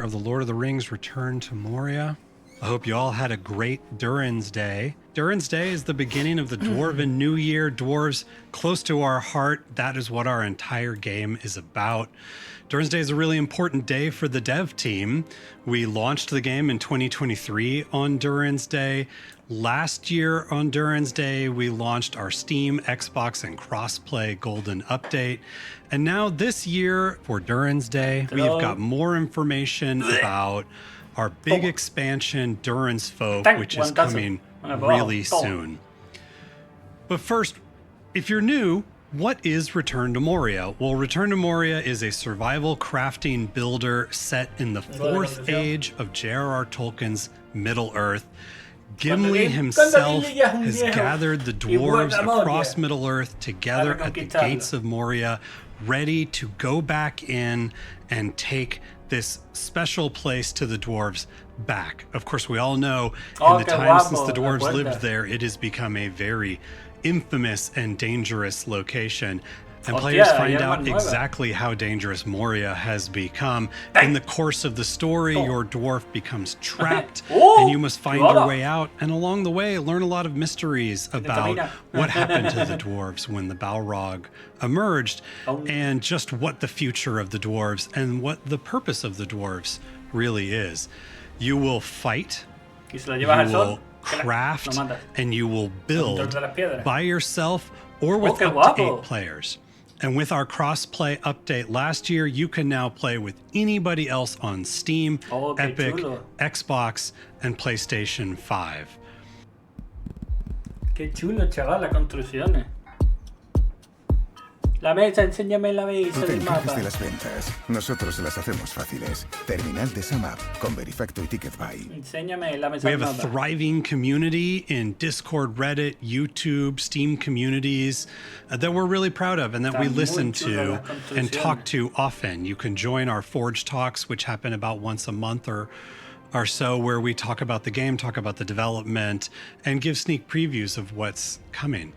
of the Lord of the Rings Return to Moria. I hope you all had a great DURINS Day. DURINS Day is the beginning of the Dwarven New Year. Dwarves close to our heart. That is what our entire game is about. DURINS Day is a really important day for the dev team. We launched the game in 2023 on DURINS Day. Last year on DURINS Day, we launched our Steam, Xbox, and Crossplay Golden Update. And now this year for DURINS Day, we've got more information about our big expansion, DURINS Folk, which is coming really soon. But first, if you're new, what is Return to Moria? Well, Return to Moria is a survival crafting builder set in the 4th age of J.R.R. Tolkien's Middle-earth. Gimli himself has gathered the dwarves across Middle-earth together at the gates of Moria, ready to go back in and take this special place to the dwarves back. Of course, we all know in the time since the dwarves lived there, it has become a very infamous and dangerous location. And players find out exactly how dangerous Moria has become. In the course of the story, your dwarf becomes trapped and you must find your way out. And along the way, learn a lot of mysteries about what happened to the dwarves when the Balrog emerged and just what the future of the dwarves and what the purpose of the dwarves really is. You will fight, you will craft, and you will build by yourself or with up to 8 players. And with our cross-play update last year, you can now play with anybody else on Steam, Epic, Xbox, and PlayStation 5. Qué chulo, chaval, las construcciones. La mesa, enséñame la mesa del mapa. De las ventas. Nosotros las hacemos fáciles. Terminal de SAMAP con Verifacto y TicketBuy. Enséñame la mesa We del have a mapa. thriving community in Discord, Reddit, YouTube, Steam communities that we're really proud of and that we listen to and talk to often. You can join our Forge Talks, which happen about once a month or so, where we talk about the game, talk about the development, and give sneak previews of what's coming.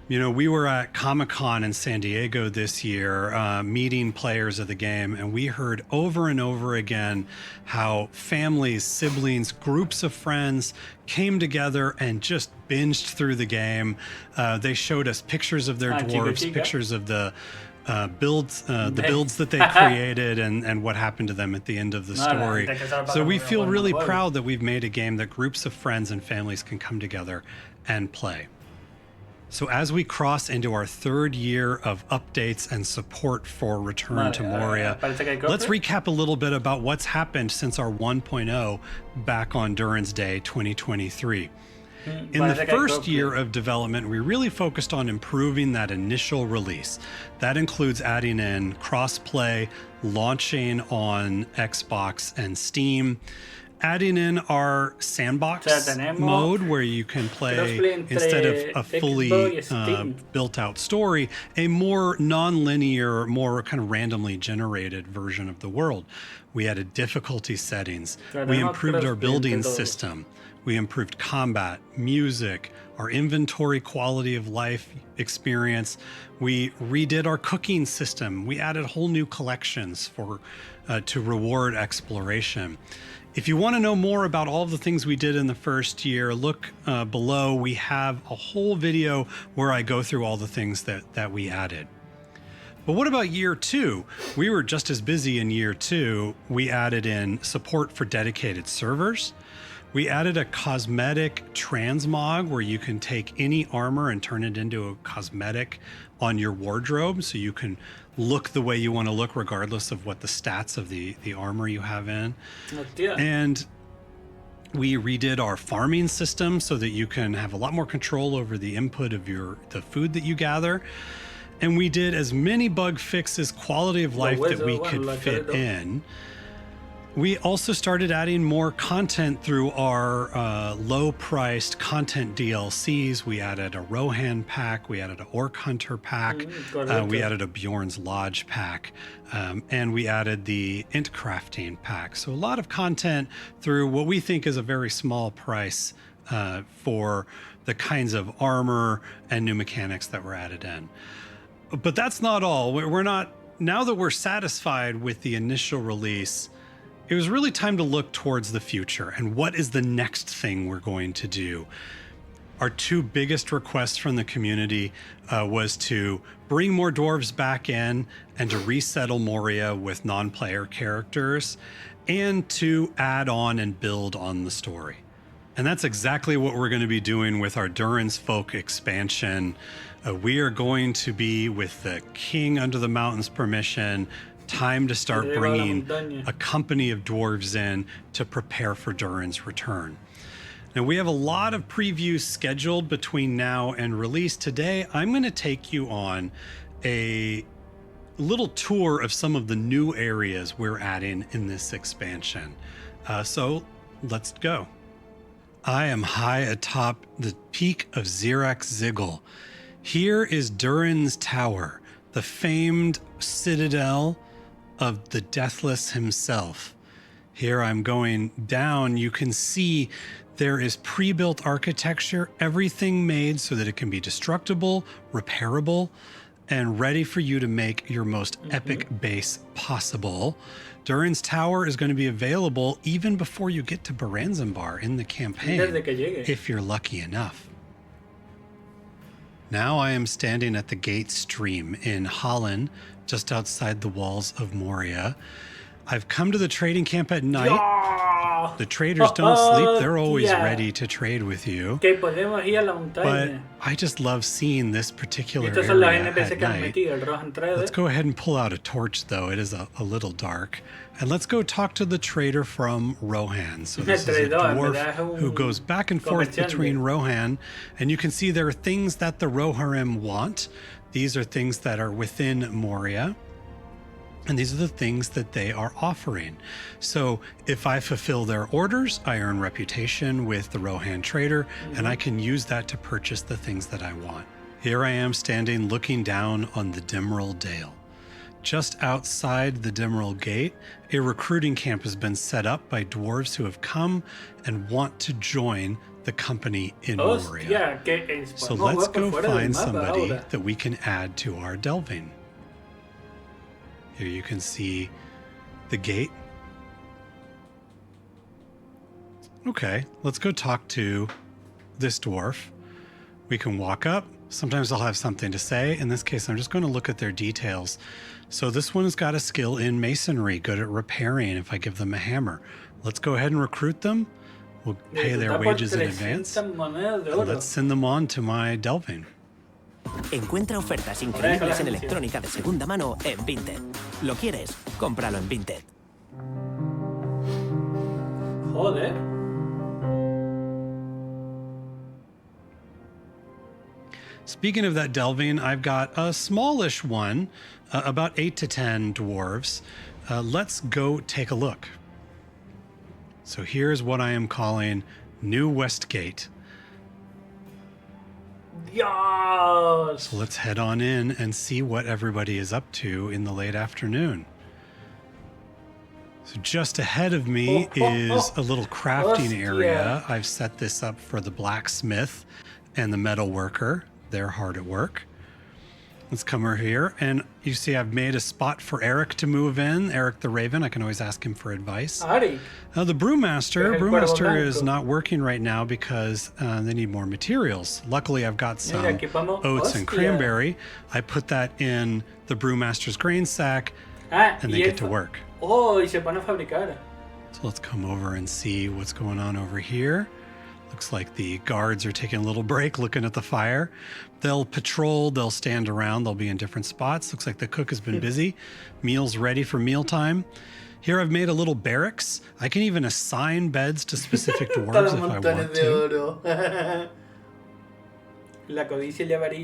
You know, we were at Comic-Con in San Diego this year, meeting players of the game, and we heard over and over again how families, siblings, groups of friends came together and just binged through the game. They showed us pictures of their dwarves, pictures of the builds that they created and what happened to them at the end of the story. So we feel really proud that we've made a game that groups of friends and families can come together and play. So as we cross into our 3rd year of updates and support for Return to Moria, let's recap a little bit about what's happened since our 1.0 back on DURINS Day 2023. In the first year of development, we really focused on improving that initial release. That includes adding in crossplay, launching on Xbox and Steam, adding in our sandbox mode where you can play, instead of a fully built-out story, a more non-linear, more kind of randomly generated version of the world. We added difficulty settings. We improved our building system. We improved combat, music, our inventory quality of life experience. We redid our cooking system. We added whole new collections to reward exploration. If you want to know more about all of the things we did in the first year, look below. We have a whole video where I go through all the things that we added. But what about year 2? We were just as busy in year 2. We added in support for dedicated servers. We added a cosmetic transmog where you can take any armor and turn it into a cosmetic on your wardrobe, so you can look the way you want to look regardless of what the stats of the armor you have in. And we redid our farming system so that you can have a lot more control over the input of the food that you gather. And we did as many bug fixes, quality of life that we could fit in. We also started adding more content through our low-priced content DLCs. We added a Rohan pack, we added an Orc Hunter pack, we added a Bjorn's Lodge pack, and we added the Int Crafting pack. So a lot of content through what we think is a very small price for the kinds of armor and new mechanics that were added in. But that's not all. We're not, now that we're satisfied with the initial release, it was really time to look towards the future and what is the next thing we're going to do. Our two biggest requests from the community was to bring more dwarves back in and to resettle Moria with non-player characters and to add on and build on the story. And that's exactly what we're going to be doing with our DURINS folk expansion. We are going to be, with the King Under the Mountain's permission, time to start bringing a company of dwarves in to prepare for DURINS' return. Now, we have a lot of previews scheduled between now and release. Today, I'm going to take you on a little tour of some of the new areas we're adding in this expansion. So let's go. I am high atop the peak of Xirax Ziggle. Here is Durin's Tower, the famed citadel of the Deathless himself. Here I'm going down. You can see there is pre-built architecture, everything made so that it can be destructible, repairable, and ready for you to make your most epic base possible. Durin's Tower is going to be available even before you get to Baranzanbar in the campaign, if you're lucky enough. Now I am standing at the Gate Stream in Holland, just outside the walls of Moria. I've come to the trading camp at night. ¡Ya! The traders don't sleep. They're always ready to trade with you. Que podemos ir a la But montaña. I just love seeing this particular Estos son los area NPC at que han night. metido, el rojo entrada. Let's go ahead and pull out a torch, though. It is a little dark. And let's go talk to the trader from Rohan. So this is a dwarf who goes back and forth between Rohan. And you can see there are things that the Rohirrim want. These are things that are within Moria. And these are the things that they are offering. So if I fulfill their orders, I earn reputation with the Rohan trader, and I can use that to purchase the things that I want. Here I am standing looking down on the Dimril Dale. Just outside the Dimril Gate, a recruiting camp has been set up by dwarves who have come and want to join the company in Moria. So let's go find somebody that we can add to our delving. Here you can see the gate. Okay, let's go talk to this dwarf. We can walk up. Sometimes they'll have something to say. In this case, I'm just going to look at their details. So this one has got a skill in masonry, good at repairing if I give them a hammer. Let's go ahead and recruit them. We'll pay their wages in advance. And let's send them on to my delving. Encuentra ofertas increíbles en electrónica de segunda mano en Vinted. ¿Lo quieres? Cómpralo en Vinted. Joder. Speaking of that delving, I've got a smallish one, about 8 to 10 dwarves. Let's go take a look. So here's what I am calling New Westgate. Dios. So let's head on in and see what everybody is up to in the late afternoon. So just ahead of me is a little crafting area. I've set this up for the blacksmith and the metal worker. They're hard at work. Let's come over here, and you see I've made a spot for Eric to move in. Eric the Raven, I can always ask him for advice. The brewmaster is not working right now because they need more materials. Luckily, I've got some oats and cranberry. I put that in the brewmaster's grain sack, and they get to work. Oh, y se pone a fabricar. So let's come over and see what's going on over here. Looks like the guards are taking a little break looking at the fire. They'll patrol, they'll stand around, they'll be in different spots. Looks like the cook has been busy. Meal's ready for mealtime. Here I've made a little barracks. I can even assign beds to specific dwarves if I want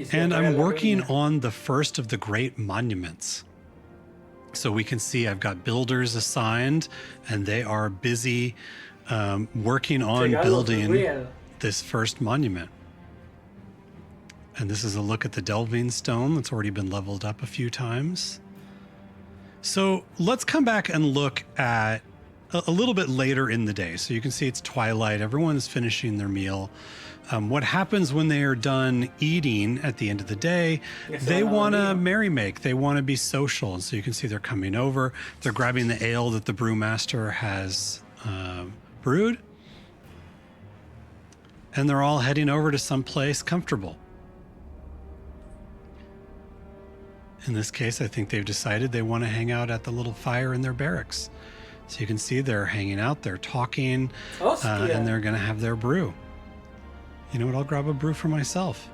to. And I'm working on the first of the great monuments. So we can see I've got builders assigned, and they are busy working on building this first monument. And this is a look at the delving stone that's already been leveled up a few times. So let's come back and look at a little bit later in the day. So you can see it's twilight. Everyone's finishing their meal. What happens when they are done eating at the end of the day, they want to merry-make. They want to be social. And so you can see they're coming over. They're grabbing the ale that the brewmaster has brewed. And they're all heading over to someplace comfortable. In this case, I think they've decided they want to hang out at the little fire in their barracks. So you can see they're hanging out, they're talking, and they're going to have their brew. You know what? I'll grab a brew for myself.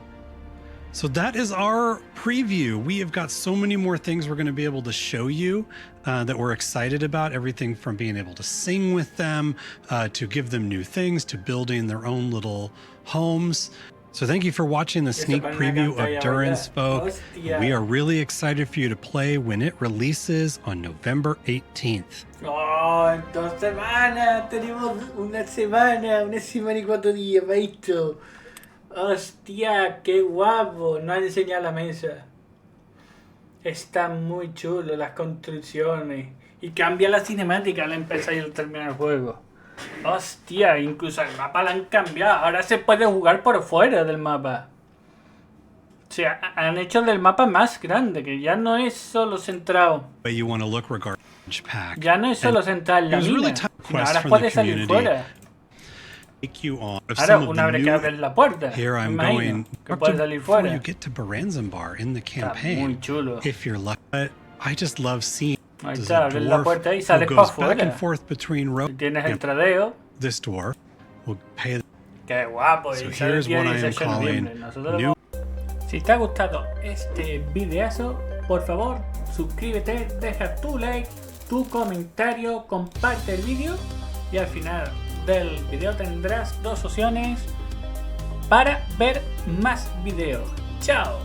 So that is our preview. We have got so many more things we're going to be able to show you that we're excited about. Everything from being able to sing with them, to give them new things, to building their own little homes. So thank you for watching the sneak preview of DURINS, folks. We are really excited for you to play when it releases on November 18th. Oh, en 2 semanas, tenemos una semana y 4 días para esto. Hostia, qué guapo. No han enseñado la mesa. Está muy chulo las construcciones. Y cambia la cinemática al empezar y al terminar el juego. Hostia, incluso el mapa lo han cambiado. Ahora se puede jugar por fuera del mapa. O sea, han hecho del mapa más grande, que ya no es solo centrado. Ya no es solo centrado en la mina, sino ahora puede salir fuera. Ahora, una vez que abres la puerta, imagino que puedes salir fuera. Está muy chulo. Ahí está, abres la puerta y sales para afuera. Tienes el tradeo. Qué guapo, y sale el día 18 de noviembre. Nosotros si te ha gustado este videazo, por favor, suscríbete, deja tu like, tu comentario, comparte el vídeo y al final del video tendrás 2 opciones para ver más videos. ¡Chao!